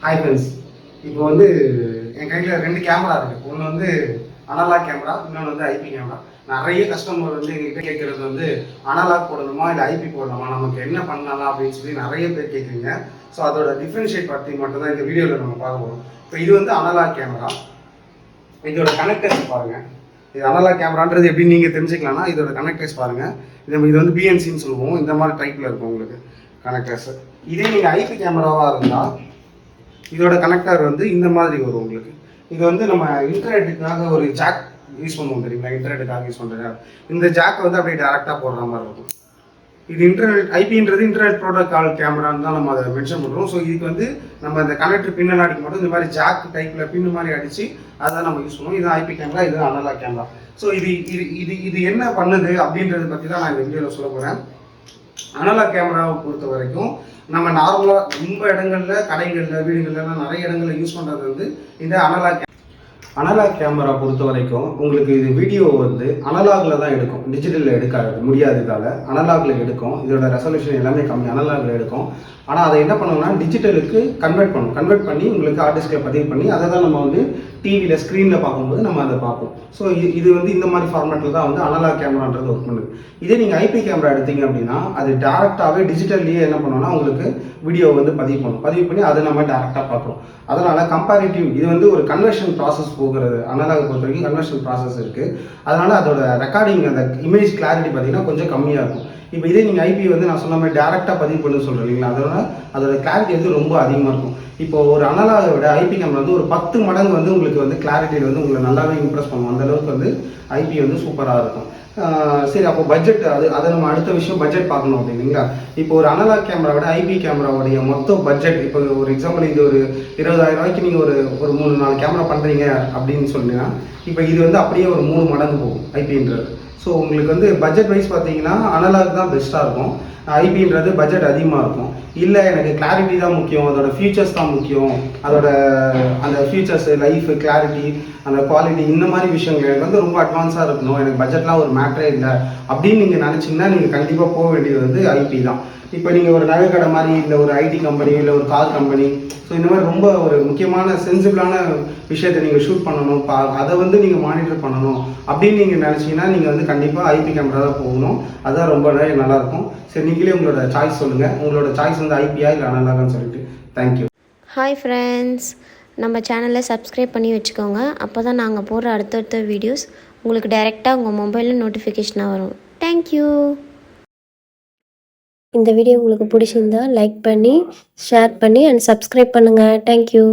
Hi friends, இப்போ வந்து என் கையில் 2 கேமரா இருக்குது. ஒன்று வந்து அனலாக் கேமரா, இன்னொன்று வந்து ஐபி கேமரா. நிறைய கஸ்டமர் வந்து எங்ககிட்ட கேட்குறது வந்து அனலாக் போடணுமா இல்லை ஐபி போடணுமா, நமக்கு என்ன பண்ணலாம் அப்படின்னு சொல்லி நிறைய பேர் கேட்குறீங்க. ஸோ அதோட டிஃப்ரென்ஷியேட் பற்றி மட்டும் தான் இந்த வீடியோவில் நம்ம பார்க்க போகிறோம். இப்போ இது வந்து அனலாக் கேமரா, இதோட கனெக்டர்ஸ் பாருங்கள். இது அனலாக் கேமரான்றது எப்படி நீங்கள் தெரிஞ்சுக்கலாம்னா இதோட கனெக்டர்ஸ் பாருங்கள். இது வந்து பிஎன்சின்னு சொல்லுவோம். இந்த மாதிரி டைப்பில் இருக்கும் உங்களுக்கு கனெக்டர்ஸ். இதே நீங்கள் ஐபி கேமராவாக இருந்தால் இதோட கனெக்டர் வந்து இந்த மாதிரி வரும் உங்களுக்கு. இது வந்து நம்ம இன்டர்நெட்டுக்காக ஒரு ஜாக் யூஸ் பண்ணுவோம் தெரியுங்களா, இன்டர்நெட்டுக்காக யூஸ் பண்ணுறது. இந்த ஜாக் வந்து அப்படியே டேரெக்டாக போடுற மாதிரி இருக்கும். இது இன்டர்நெட் ஐபின்றது இன்டர்நெட் ப்ரோட்டோகால் கேமரான்னு தான் நம்ம அதை மென்ஷன் பண்ணுறோம். ஸோ இதுக்கு வந்து நம்ம இந்த கனெக்டர் பின்னல் அடிக்கும் போது இந்த மாதிரி ஜாக் டைப்பில் பின்னு மாதிரி அடித்து அதை நம்ம யூஸ் பண்ணுவோம். இது ஐபி கேமரா, இது அனலாக் கேமரா. ஸோ இது இது இது இது என்ன பண்ணுது அப்படின்றத பற்றி தான் நான் இந்த வீடியோவில் சொல்ல போகிறேன். அனலாக் கேமராவை பொறுத்த வரைக்கும் நம்ம நார்மலாக ரொம்ப இடங்களில், கடைகளில், வீடுகள்லாம் நிறைய இடங்களில் யூஸ் பண்ணுறது வந்து இந்த அனலாக் கேமரா பொறுத்த வரைக்கும் உங்களுக்கு இது வீடியோ வந்து அனலாகில் தான் எடுக்கும், டிஜிட்டலில் எடுக்காது முடியாததால் அனலாகில் எடுக்கும். இதோட ரெசல்யூஷன் எல்லாமே கம்மி, அனலாகில் எடுக்கும். ஆனால் அதை என்ன பண்ணோம்னா டிஜிட்டலுக்கு கன்வெர்ட் பண்ணி உங்களுக்கு ஹார்ட் டிஸ்கில் பதிவு பண்ணி அதை தான் நம்ம வந்து டிவியில் ஸ்க்ரீனில் பார்க்கும்போது நம்ம அதை பார்ப்போம். ஸோ இது வந்து இந்த மாதிரி ஃபார்மேட்டில் தான் வந்து அனலாக் கேமரான்றது ஒர்க் பண்ணுது. இதே நீங்கள் ஐபி கேமரா எடுத்தீங்க அப்படின்னா அது டேரெக்டாகவே டிஜிட்டல்லையே என்ன பண்ணோம்னா உங்களுக்கு வீடியோ வந்து பதிவு பண்ணி அதை நம்ம டேரெக்டாக பார்க்குறோம். அதனால் கம்பேரிட்டிவ் இது வந்து ஒரு கன்வர்ஷன் ப்ராசஸ் போகிறது. அனலாக் பொறுத்த வரைக்கும் கன்வர்ஷன் ப்ராசஸ் இருக்குது. அதனால் அதோட ரெக்கார்டிங் அந்த இமேஜ் கிளாரிட்டி பார்த்தீங்கன்னா கொஞ்சம் கம்மியாக இருக்கும். இப்போ இதே நீங்கள் ஐபி வந்து நான் சொன்ன மாதிரி டேரெக்டாக பதிவு பண்ணு சொல்கிறேன் இல்லைங்களா, அதோட கிளாரிட்டி வந்து ரொம்ப அதிகமாக இருக்கும். இப்போ ஒரு அனலாகை விட ஐபி கேமரா வந்து ஒரு 10 மடங்கு வந்து உங்களுக்கு வந்து கிளாரிட்டியில் வந்து உங்களை நல்லாவே இம்ப்ரெஸ் பண்ணுவோம். அந்தளவுக்கு வந்து ஐபி வந்து சூப்பராக இருக்கும். சரி, அப்போ பட்ஜெட் அதை நம்ம அடுத்த விஷயம் பட்ஜெட் பார்க்கணும் அப்படிங்களா. இப்போ ஒரு அனலாக் கேமரா விட ஐபி கேமராவுடைய மொத்த பட்ஜெட், இப்போ ஒரு எக்ஸாம்பிள் இது ஒரு 20,000 ரூபாய்க்கு நீங்கள் ஒரு 3-4 கேமரா பண்ணுறீங்க அப்படின்னு சொன்னீங்கன்னா இப்போ இது வந்து அப்படியே ஒரு 3 மடங்கு போகும் ஐபின்றது. ஸோ உங்களுக்கு வந்து பட்ஜெட் வைஸ் பார்த்தீங்கன்னா அனலாக் தான் பெஸ்ட்டாக இருக்கும். ஐபின்றது பட்ஜெட் அதிகமாக இருக்கும். இல்லை எனக்கு கிளாரிட்டி தான் முக்கியம், அதோட ஃபீச்சர்ஸ் தான் முக்கியம், அதோட அந்த ஃபீச்சர்ஸு, லைஃபு, கிளாரிட்டி, அந்த குவாலிட்டி, இந்த மாதிரி விஷயங்கள் எனக்கு வந்து ரொம்ப அட்வான்ஸாக இருக்கணும், எனக்கு பட்ஜெட்லாம் ஒரு மேட்டரே இல்லை அப்படின்னு நீங்கள் நினச்சிங்கன்னா நீங்கள் கண்டிப்பாக போக வேண்டியது வந்து ஐபி தான். இப்போ நீங்கள் ஒரு நகை கடை மாதிரி, இல்லை ஒரு ஐடி கம்பெனி, இல்லை ஒரு கார் கம்பெனி, ஸோ இந்த மாதிரி ரொம்ப ஒரு முக்கியமான சென்சிபிளான விஷயத்தை நீங்கள் ஷூட் பண்ணணும், அதை வந்து நீங்கள் மானிட்டர் பண்ணணும் அப்படின்னு நீங்கள் நினச்சிங்கன்னா நீங்கள் வந்து கண்டிப்பாக ஐபி கேமரா தான் போகணும். அதுதான் ரொம்ப நல்லாயிருக்கும். சரி, நீங்களே உங்களோட சாய்ஸ் சொல்லுங்கள். உங்களோட சாய்ஸ் வந்து ஐபியா இல்லை அனலாகான்னு சொல்லிட்டு. தேங்க்யூ. ஹாய் ஃப்ரெண்ட்ஸ், நம்ம சேனலை சப்ஸ்கிரைப் பண்ணி வச்சுக்கோங்க. அப்போ தான் நாங்கள் போடுற அடுத்தடுத்த வீடியோஸ் உங்களுக்கு டைரெக்டாக உங்கள் மொபைலில் நோட்டிஃபிகேஷனாக வரும். தேங்க்யூ. இந்த வீடியோ உங்களுக்கு பிடிச்சிருந்தா லைக் பண்ணி, ஷேர் பண்ணி அண்ட் சப்ஸ்கிரைப் பண்ணுங்கள். தேங்க்யூ.